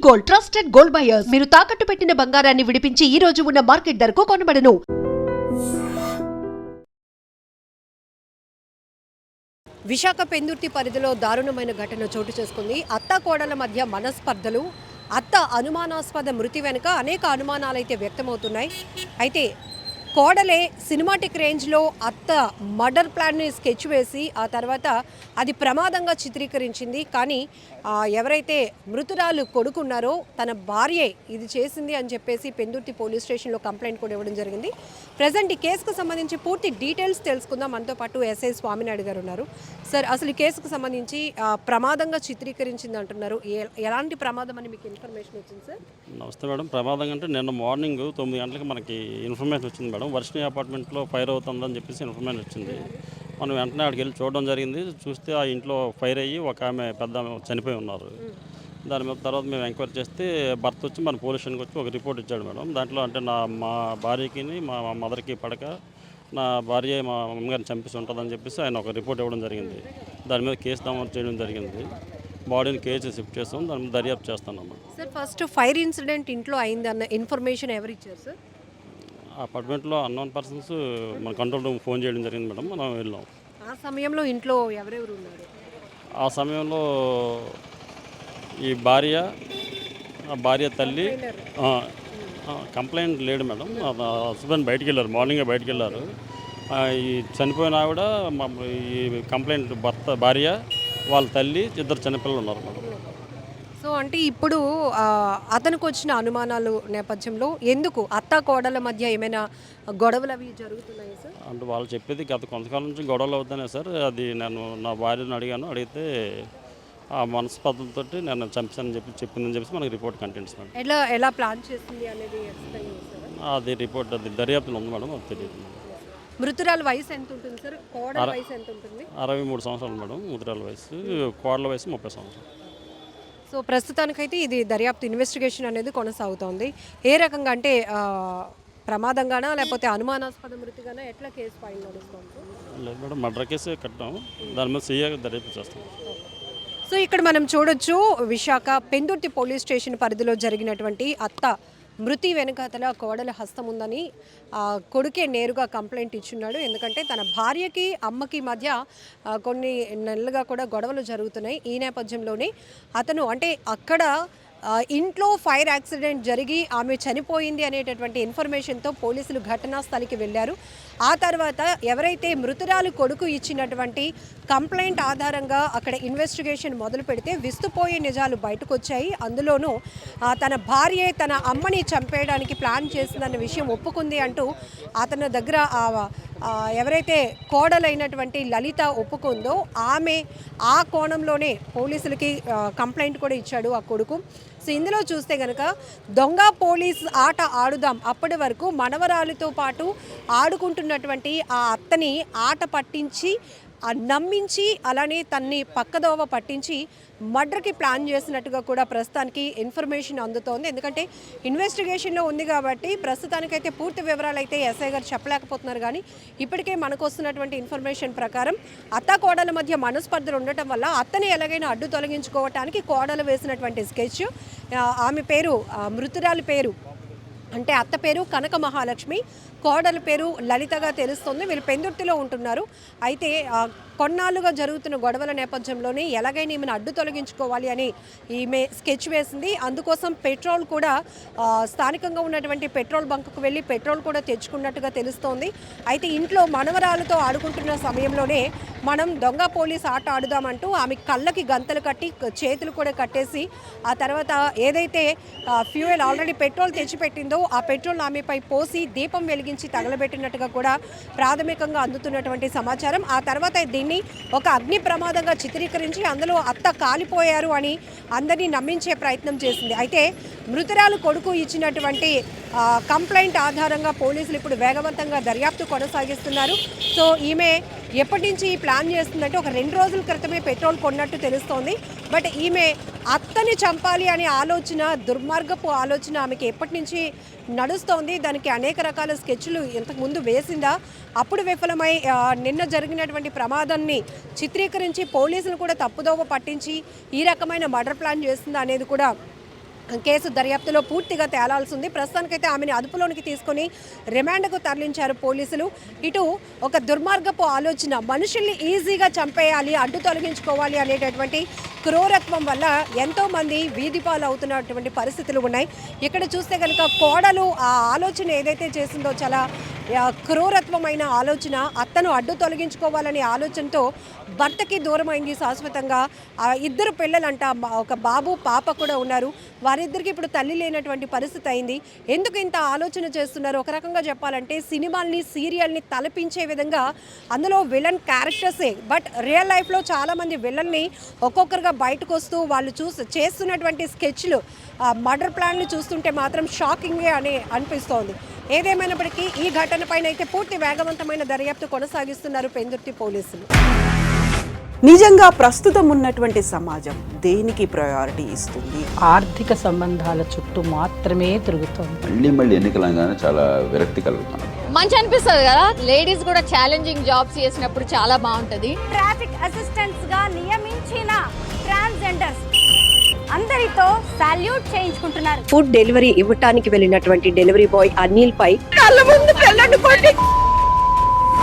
Gold, trusted gold buyers. మీరు తాకట్టు పెట్టిన బంగారాన్ని విడిపించి ఈ రోజు ఉన్న మార్కెట్ ధరకు కొనబడను. విశాఖ పెందుర్తి పరిధిలో దారుణమైన ఘటన చోటు చేసుకుంది. అత్త కోడల మధ్య మనస్పర్ధలు, అత్త అనుమానాస్పద మృతి వెనుక అనేక అనుమానాలైతే వ్యక్తమవుతున్నాయి. అయితే కోడలే సినిమాటిక్ రేంజ్లో అత్త మర్డర్ ప్లాన్ని స్కెచ్ వేసి ఆ తర్వాత అది ప్రమాదంగా చిత్రీకరించింది. కానీ ఎవరైతే మృతురాలు కొడుకున్నారో తన భార్యే ఇది చేసింది అని చెప్పేసి పెందుర్తి పోలీస్ స్టేషన్లో కంప్లైంట్ కూడా ఇవ్వడం జరిగింది. ప్రజెంట్ ఈ కేసుకు సంబంధించి పూర్తి డీటెయిల్స్ తెలుసుకుందాం. మనతో పాటు ఎస్ఐ స్వామినాయుడు గారు ఉన్నారు. సార్, అసలు ఈ కేసుకు సంబంధించి ప్రమాదంగా చిత్రీకరించింది అంటున్నారు. ఎలాంటి ప్రమాదం అని మీకు ఇన్ఫర్మేషన్ వచ్చింది సార్? నమస్తే మేడం. ప్రమాదం అంటే నిన్న మార్నింగ్ 9 గంటలకు మనకి ఇన్ఫర్మేషన్ వచ్చింది మేడం. వర్షిణి అపార్ట్మెంట్లో ఫైర్ అవుతుందని చెప్పేసి ఇన్ఫర్మేషన్ వచ్చింది. మనం వెంటనే అక్కడికి వెళ్ళి చూడడం జరిగింది. చూస్తే ఆ ఇంట్లో ఫైర్ అయ్యి ఒక ఆమె పెద్ద చనిపోయి ఉన్నారు. దాని మీద తర్వాత మేము ఎంక్వైరీ చేస్తే భర్త వచ్చి మన పోలీస్ స్టేషన్కి వచ్చి ఒక రిపోర్ట్ ఇచ్చాడు మేడం. దాంట్లో అంటే మా భార్యకి మా మదర్కి పడక నా భార్య మా అమ్మగారిని చంపేసి ఉంటుందని చెప్పేసి ఆయన ఒక రిపోర్ట్ ఇవ్వడం జరిగింది. దాని మీద కేసు నమోదు చేయడం జరిగింది. బాడీని కేసు షిఫ్ట్ చేస్తాం. దాని మీద దర్యాప్తు చేస్తున్నాం. సార్, ఫస్ట్ ఫైర్ ఇన్సిడెంట్ ఇంట్లో అయిందన్న ఇన్ఫర్మేషన్ ఎవరు ఇచ్చారు సార్? అపార్ట్మెంట్లో అన్నోన్ పర్సన్స్ మన కంట్రోల్ రూమ్ ఫోన్ చేయడం జరిగింది మేడం. మనం వెళ్ళాం. ఆ సమయంలో ఇంట్లో ఎవరెవరు ఉన్నారు? ఆ సమయంలో ఈ భార్య తల్లి కంప్లైంట్ లేడు మేడం. హస్బెండ్ బయటికి వెళ్ళారు, మార్నింగే బయటికి వెళ్ళారు. ఈ చనిపోయిన ఆవిడ ఈ కంప్లైంట్ భార్య వాళ్ళ తల్లి ఇద్దరు చిన్నపిల్లలు ఉన్నారు మేడం. సో అంటే ఇప్పుడు అతనికి వచ్చిన అనుమానాలు నేపథ్యంలో ఎందుకు అత్త కోడల మధ్య ఏమైనా గొడవలు అవి జరుగుతున్నాయి సార్? అంటే వాళ్ళు చెప్పేది గత కొంతకాలం నుంచి గొడవలు అవుతానే సార్. అది నేను నా భార్యను అడిగితే ఆ మనస్పర్ధలతో నేను చంపానని చెప్పిందని చెప్పేసి మనకి రిపోర్ట్ కంటెంట్స్ మేడం. ఎలా ప్లాన్ చేస్తుంది అనేది ఎక్స్ప్లెయిన్ చేస్తారా? అది రిపోర్ట్ అది దర్యాప్తులో ఉంది మేడం. అది తెలియదు. మృతురాల వయసు ఎంత ఉంటుంది సార్? కోడల వయసు ఎంత ఉంటుంది? 63 సంవత్సరాలు మేడం మృతురాల వయసు. కోడల వయసు 30 సంవత్సరాలు. సో ప్రస్తుతానికైతే ఇది దర్యాప్తు ఇన్వెస్టిగేషన్ అనేది కొనసాగుతోంది. ఏ రకంగా అంటే ప్రమాదంగానా లేకపోతే అనుమానాస్పద మృతిగానా ఎట్లా కేసు ఫైల్ నడుస్తుంది? లేదు మేడం, మర్డర్ కేసు కట్టాం. దాని మీద సీఏ దర్యాప్తు చేస్తాం. సో ఇక్కడ మనం చూడొచ్చు, విశాఖ పెందుర్తి పోలీస్ స్టేషన్ పరిధిలో జరిగినటువంటి అత్త మృతి వెనుకతల కోడల హస్తం ఉందని కొడుకే నేరుగా కంప్లైంట్ ఇచ్చున్నాడు. ఎందుకంటే తన భార్యకి అమ్మకి మధ్య కొన్ని నెలలుగా కూడా గొడవలు జరుగుతున్నాయి. ఈ నేపథ్యంలోనే అతను అంటే అక్కడ ఇంట్లో ఫైర్ యాక్సిడెంట్ జరిగి ఆమె చనిపోయింది అనేటటువంటి ఇన్ఫర్మేషన్తో పోలీసులు ఘటనా స్థలికి వెళ్ళారు. ఆ తర్వాత ఎవరైతే మృతురాలు కొడుకు ఇచ్చినటువంటి కంప్లైంట్ ఆధారంగా అక్కడ ఇన్వెస్టిగేషన్ మొదలు పెడితే విస్తుపోయే నిజాలు బయటకు వచ్చాయి. అందులోనూ తన భార్యే తన అమ్మని చంపేయడానికి ప్లాన్ చేసిందన్న విషయం ఒప్పుకుంది అంటూ అతని దగ్గర ఎవరైతే కోడలైనటువంటి లలిత ఒప్పుకుందో ఆమె ఆ కోణంలోనే పోలీసులకి కంప్లైంట్ కూడా ఇచ్చాడు ఆ కొడుకు. సో ఇందులో చూస్తే కనుక దొంగ పోలీస్ ఆట ఆడుదాం, అప్పటి వరకు మనవరాలితో పాటు ఆడుకుంటున్నటువంటి ఆ అత్తని ఆట పట్టించి నమ్మించి అలానే తన్ని పక్కదోవ పట్టించి మర్డర్కి ప్లాన్ చేసినట్టుగా కూడా ప్రస్తుతానికి ఇన్ఫర్మేషన్ అందుతోంది. ఎందుకంటే ఇన్వెస్టిగేషన్లో ఉంది కాబట్టి ప్రస్తుతానికైతే పూర్తి వివరాలు అయితే ఎస్ఐ గారు చెప్పలేకపోతున్నారు. కానీ ఇప్పటికే మనకు వస్తున్నటువంటి ఇన్ఫర్మేషన్ ప్రకారం అత్త కోడల మధ్య మనస్పర్ధలు ఉండటం వల్ల అత్తని ఎలాగైనా అడ్డు తొలగించుకోవటానికి కోడలు వేసినటువంటి స్కెచ్, ఆమె పేరు మృతురాలి పేరు అంటే అత్త పేరు కనక మహాలక్ష్మి, కోడల పేరు లలితగా తెలుస్తుంది. వీళ్ళు పెందుర్తిలో ఉంటున్నారు. అయితే కొన్నాళ్ళుగా జరుగుతున్న గొడవల నేపథ్యంలోనే ఎలాగైనా ఈమెను అడ్డు తొలగించుకోవాలి అని ఈమె స్కెచ్ వేసింది. అందుకోసం పెట్రోల్ కూడా స్థానికంగా ఉన్నటువంటి పెట్రోల్ బంకుకు వెళ్ళి పెట్రోల్ కూడా తెచ్చుకున్నట్టుగా తెలుస్తోంది. అయితే ఇంట్లో మనవరాలతో ఆడుకుంటున్న సమయంలోనే మనం దొంగ పోలీస్ ఆట ఆడుదామంటూ ఆమె కళ్ళకి గంతలు కట్టి చేతులు కూడా కట్టేసి ఆ తర్వాత ఏదైతే ఫ్యూయల్ ఆల్రెడీ పెట్రోల్ తెచ్చిపెట్టిందో ఆ పెట్రోల్ ఆమెపై పోసి దీపం వెలిగించి తగలబెట్టినట్టుగా కూడా ప్రాథమికంగా అందుతున్నటువంటి సమాచారం. ఆ తర్వాత దీన్ని ఒక అగ్ని ప్రమాదంగా చిత్రీకరించి అందులో అత్త కాలిపోయారు అని అందరినీ నమ్మించే ప్రయత్నం చేసింది. అయితే మృతురాలు కొడుకు ఇచ్చినటువంటి కంప్లైంట్ ఆధారంగా పోలీసులు ఇప్పుడు వేగవంతంగా దర్యాప్తు కొనసాగిస్తున్నారు. సో ఈమె ఎప్పటి నుంచి ప్లాన్ చేస్తుందంటే ఒక 2 రోజుల క్రితమే పెట్రోల్ కొన్నట్టు తెలుస్తోంది. బట్ ఈమె అత్తని చంపాలి అనే ఆలోచన, దుర్మార్గపు ఆలోచన ఆమెకి ఎప్పటి నుంచి నడుస్తోంది. దానికి అనేక రకాల స్కెచ్లు ఇంతకుముందు వేసిందా, అప్పుడు విఫలమై నిన్న జరిగినటువంటి ప్రమాదాన్ని చిత్రీకరించి పోలీసులు కూడా తప్పుదోవ పట్టించి ఈ రకమైన మర్డర్ ప్లాన్ చేస్తుందా అనేది కూడా కేసు దర్యాప్తులో పూర్తిగా తేలాల్సి ఉంది. ప్రస్తుతానికైతే ఆమెను అదుపులోనికి తీసుకొని రిమాండ్కు తరలించారు పోలీసులు. ఇటు ఒక దుర్మార్గపు ఆలోచన, మనుషుల్ని ఈజీగా చంపేయాలి, అడ్డు తొలగించుకోవాలి అనేటటువంటి క్రూరత్వం వల్ల ఎంతోమంది వీధి పాలు అవుతున్నటువంటి పరిస్థితులు ఉన్నాయి. ఇక్కడ చూస్తే కనుక కోడలు ఆ ఆలోచన ఏదైతే చేసిందో చాలా క్రూరత్వమైన ఆలోచన, అత్తను అడ్డు తొలగించుకోవాలనే ఆలోచనతో భర్తకి దూరమైంది శాశ్వతంగా. ఇద్దరు పిల్లలంట, ఒక బాబు పాప కూడా ఉన్నారు. వారిద్దరికి ఇప్పుడు తల్లి లేనటువంటి పరిస్థితి అయింది. ఎందుకు ఇంత ఆలోచన చేస్తున్నారు? ఒక రకంగా చెప్పాలంటే సినిమాల్ని సీరియల్ని తలపించే విధంగా అందులో విలన్ క్యారెక్టర్సే, బట్ రియల్ లైఫ్లో చాలామంది విలన్ని ఒక్కొక్కరుగా బయటకు వస్తూ వాళ్ళు చేస్తున్నటువంటి స్కెచ్లు, మర్డర్ ప్లాన్లు చూస్తుంటే మాత్రం షాకింగే అని అనిపిస్తోంది. ఏదేమైనప్పటికీ ఈ ఘటన పైన అయితే పూర్తి వేగవంతమైన దర్యాప్తు కొనసాగిస్తున్నారు పెందుర్తి పోలీసులు. నిజంగా ప్రస్తుతం ఉన్నటువంటి సమాజం దేనికి ప్రయారిటీ ఇస్తుంది? ఆర్థిక సంబంధాల చుట్టూ మాత్రమే తిరుగుతోంది. మళ్ళీ ఎన్నికలంగానే చాలా విరక్తి కలుగుతాం. మంచి అనిపిస్తుంది కదా, లేడీస్ కూడా ఛాలెంజింగ్ జాబ్స్ చేసినప్పుడు చాలా బాగుంటది. ట్రాఫిక్ అసిస్టెంట్స్ గా నియమించిన ట్రాన్స్జెండర్స్ అందరితో సాల్యూట్ చేయించుకుంటున్నారు. ఫుడ్ డెలివరీ ఇవ్వటానికి వెళ్ళినటువంటి డెలివరీ బాయ్ అనిల్ పై కళ్ళ ముందు